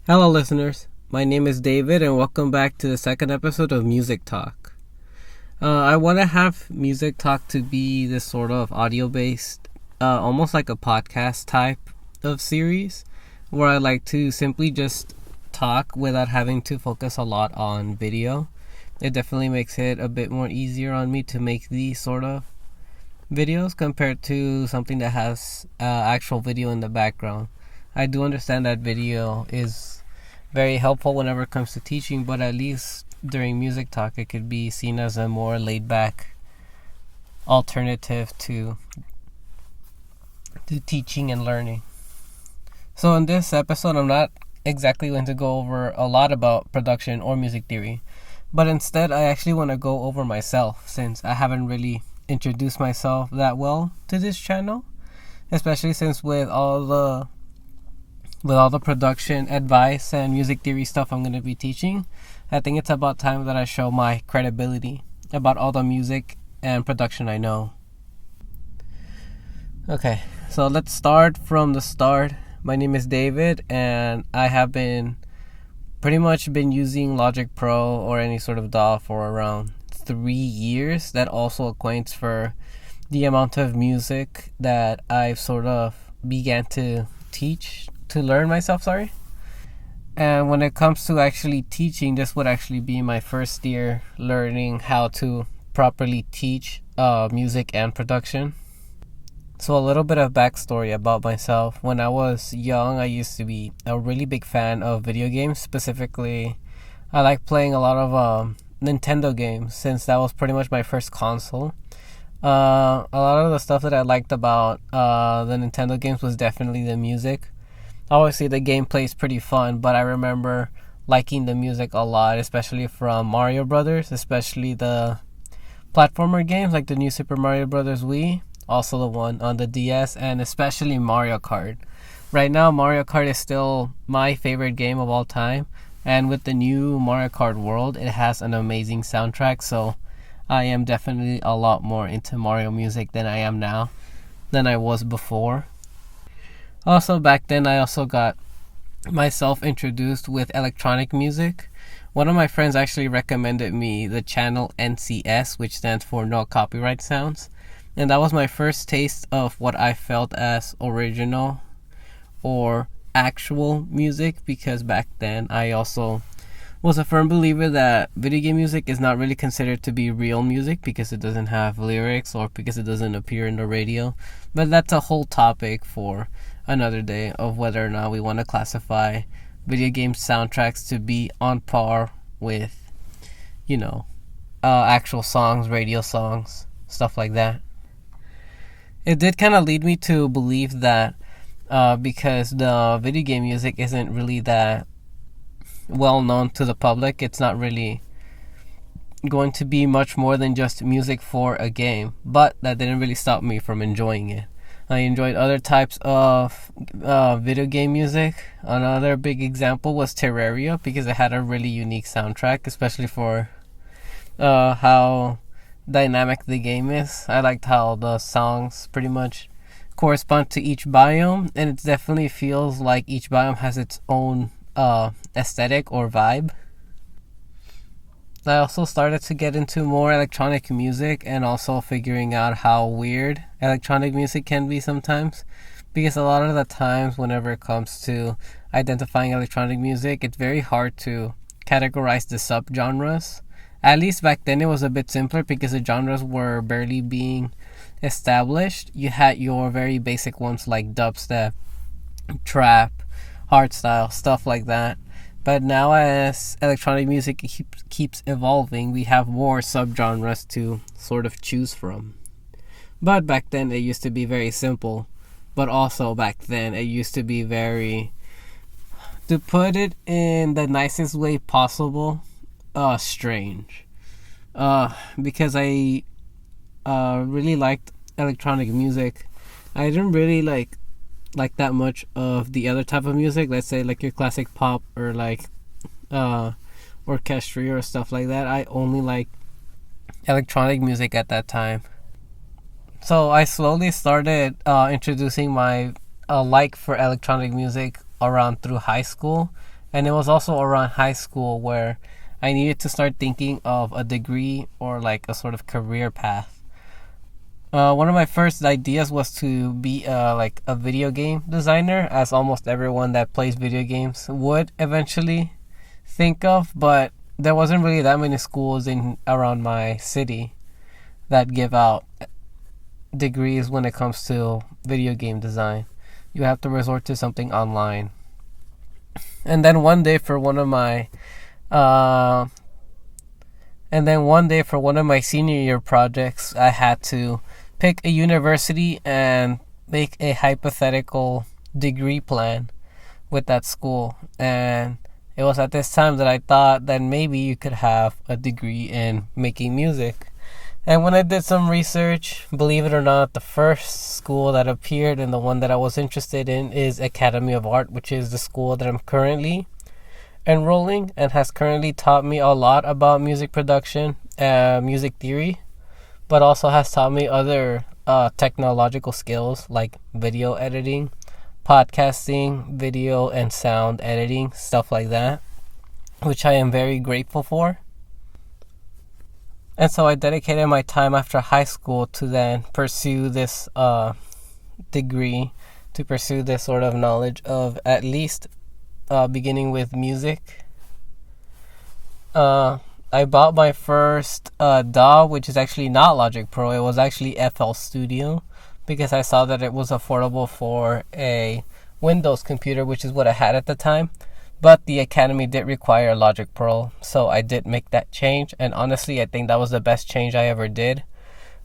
Hello, listeners. My name is David, and welcome back to the second episode of Music Talk. I want to have Music Talk to be this sort of audio based, almost like a podcast type of series, where I like to simply just talk without having to focus a lot on video. It definitely makes it a bit more easier on me to make these sort of videos compared to something that has actual video in the background. I do understand that video is very helpful whenever it comes to teaching, but at least during Music Talk it could be seen as a more laid back alternative to teaching and learning. So in this episode I'm not exactly going to go over a lot about production or music theory, but instead I actually want to go over myself, since I haven't really introduced myself that well to this channel, especially since with all the production advice and music theory stuff I'm going to be teaching. I think it's about time that I show my credibility about all the music and production I know. Okay, so let's start from the start. My name is David, and I have pretty much been using Logic Pro or any sort of DAW for around 3 years. That also acquaints for the amount of music that I've sort of began to learn myself. And when it comes to actually teaching, this would actually be my first year learning how to properly teach music and production. So a little bit of backstory about myself. When I was young, I used to be a really big fan of video games. Specifically, I like playing a lot of Nintendo games, since that was pretty much my first console. A lot of the stuff that I liked about the Nintendo games was definitely the music. Obviously, the gameplay is pretty fun, but I remember liking the music a lot, especially from Mario Brothers, especially the platformer games like the new Super Mario Brothers Wii, also the one on the DS, and especially Mario Kart. Right now, Mario Kart is still my favorite game of all time, and with the new Mario Kart World, it has an amazing soundtrack, so I am definitely a lot more into Mario music than I was before. Also, back then, I also got myself introduced with electronic music. One of my friends actually recommended me the channel NCS, which stands for No Copyright Sounds. And that was my first taste of what I felt as original or actual music, because back then I also was a firm believer that video game music is not really considered to be real music because it doesn't have lyrics or because it doesn't appear in the radio. But that's a whole topic for another day, of whether or not we want to classify video game soundtracks to be on par with, actual songs, radio songs, stuff like that. It did kind of lead me to believe that because the video game music isn't really that well known to the public, it's not really going to be much more than just music for a game. But that didn't really stop me from enjoying it. I enjoyed other types of video game music. Another big example was Terraria, because it had a really unique soundtrack, especially for how dynamic the game is. I liked how the songs pretty much correspond to each biome, and it definitely feels like each biome has its own aesthetic or vibe. I also started to get into more electronic music, and also figuring out how weird electronic music can be sometimes, because a lot of the times whenever it comes to identifying electronic music, it's very hard to categorize the subgenres. At least back then it was a bit simpler because the genres were barely being established. You had your very basic ones like dubstep, trap, hardstyle, stuff like that. But now, as electronic music keeps evolving, we have more subgenres to sort of choose from. But back then it used to be very simple. But also back then it used to be very, to put it in the nicest way possible, strange. Because I really liked electronic music. I didn't really like that much of the other type of music, let's say like your classic pop or like orchestra or stuff like that. I only like electronic music at that time. So I slowly started introducing my like for electronic music around through high school, And it was also around high school where I needed to start thinking of a degree or like a sort of career path. One of my first ideas was to be like a video game designer, as almost everyone that plays video games would eventually think of, but there wasn't really that many schools in around my city that give out degrees when it comes to video game design. You have to resort to something online. And then one day for one of my senior year projects, I had to pick a university and make a hypothetical degree plan with that school. And it was at this time that I thought that maybe you could have a degree in making music. And when I did some research, believe it or not, the first school that appeared and the one that I was interested in is Academy of Art, which is the school that I'm currently enrolling and has currently taught me a lot about music production, music theory, but also has taught me other technological skills like video editing, podcasting, video and sound editing, stuff like that, which I am very grateful for. And so I dedicated my time after high school to then pursue this degree, to pursue this sort of knowledge of at least beginning with music. I bought my first DAW, which is actually not Logic Pro. It was actually FL Studio, because I saw that it was affordable for a Windows computer, which is what I had at the time. But the Academy did require Logic Pro, so I did make that change. And honestly, I think that was the best change I ever did.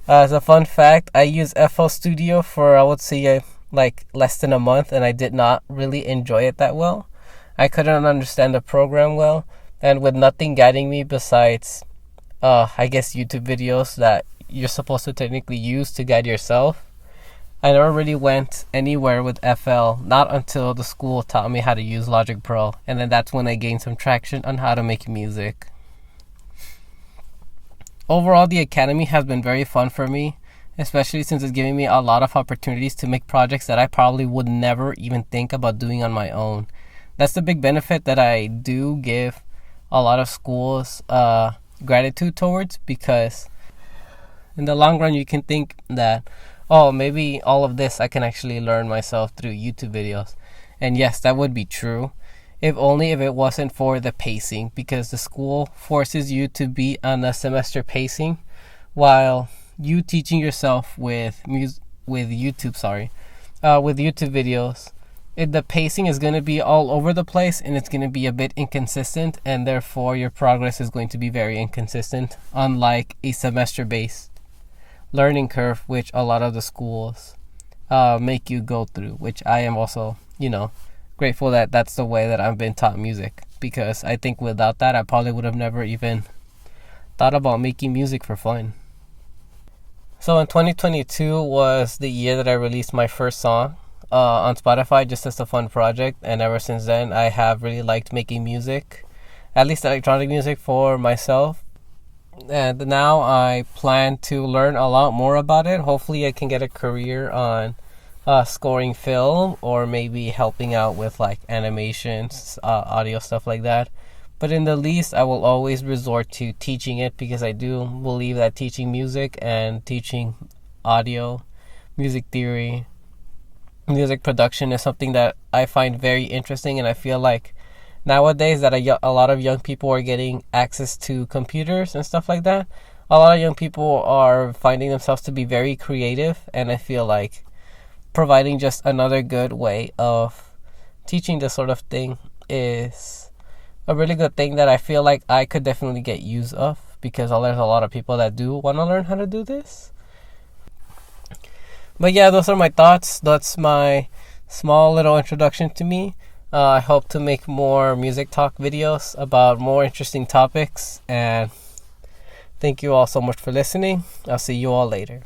As a fun fact, I used FL Studio for, I would say, like less than a month, and I did not really enjoy it that well. I couldn't understand the program well. And with nothing guiding me besides, I guess, YouTube videos that you're supposed to technically use to guide yourself, I never really went anywhere with FL, not until the school taught me how to use Logic Pro. And then that's when I gained some traction on how to make music. Overall, the Academy has been very fun for me, especially since it's giving me a lot of opportunities to make projects that I probably would never even think about doing on my own. That's the big benefit that I do give a lot of schools gratitude towards, because in the long run you can think that, oh, maybe all of this I can actually learn myself through YouTube videos. And yes, that would be true, if only if it wasn't for the pacing, because the school forces you to be on a semester pacing, while you teaching yourself with YouTube videos, the pacing is going to be all over the place, and it's going to be a bit inconsistent, and therefore your progress is going to be very inconsistent, unlike a semester-based learning curve, which a lot of the schools make you go through, which I am also, grateful that that's the way that I've been taught music, because I think without that I probably would have never even thought about making music for fun. So in 2022 was the year that I released my first song on Spotify, just as a fun project, and ever since then I have really liked making music, at least electronic music, for myself. And now I plan to learn a lot more about it. Hopefully I can get a career on scoring film, or maybe helping out with like animations, audio, stuff like that. But in the least, I will always resort to teaching it, because I do believe that teaching music and teaching audio, music theory, music production is something that I find very interesting. And I feel like nowadays that a lot of young people are getting access to computers and stuff like that, a lot of young people are finding themselves to be very creative, and I feel like providing just another good way of teaching this sort of thing is a really good thing that I feel like I could definitely get use of, because there's a lot of people that do want to learn how to do this. But yeah, those are my thoughts. That's my small little introduction to me. I hope to make more music talk videos about more interesting topics. And thank you all so much for listening. I'll see you all later.